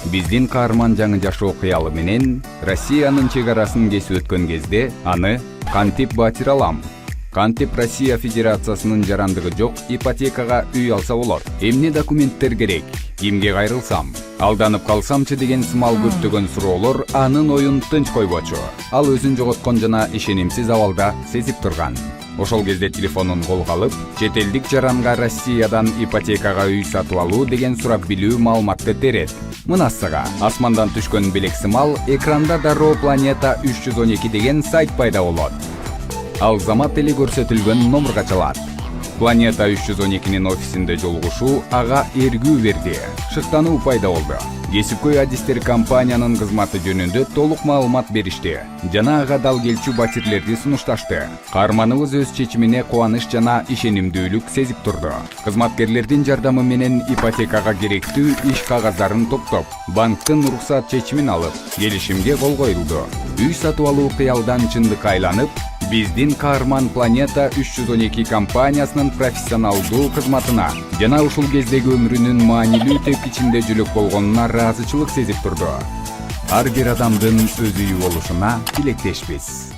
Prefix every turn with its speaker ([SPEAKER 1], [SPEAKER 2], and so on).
[SPEAKER 1] Биздин каарман жаңы жашоо кыялы менен Россиянын чек арасын кесип өткөн кезде аны кантип батыра алам? Кантип Россия Федерациясынын жарандыгы жок ипотекага үй алса болот? Эмне документтер керек? Кимге кайрылсам? Алданып калсамчы деген сымал көптөгөн суроолор анын оюн тынч койбочу. Ал өзүн жоготкон жана ишенимсиз абалда сезип турган. Ошол кезде телефонун колго алып, чет элдик жаранга Россиядан ипотекага үй сатып алуу деген сурап билүү маалыматты терет. Мынасыга асмандан түшкөн белек сымал экранда дароо Планета 312 деген сайт пайда болот. Ал замат эле көрсөтүлгөн номурга чалат. Планета 312-нин офисинде жолугушуу ага эргүү берди. Шыктануу пайда болду. Кесипкөй адистер компаниянын кызматы жөнүндө толук маалымат беришти жана ага дал келчү батирлерди сунушташты. Каарманыбыз өз чечимине кубаныч жана ишенимдүүлүк сезип турду. Кызматкерлердин жардамы менен ипотекага керектүү иш кагаздарын топтоп, банктын уруксат чечимин алып, келишимге кол коюлду. Үй сатып алуу кыялдан чындыкка айланып, биздин каарман Планета 312 компаниясынын профессионалдуу кызматына жана ушул кездеги өмүрүнүн маанилүү тепкичинде жүлөк болгонуна ыраазычылык сезип турду. Ар бир адамдын өз үйү болушуна тилектешпиз.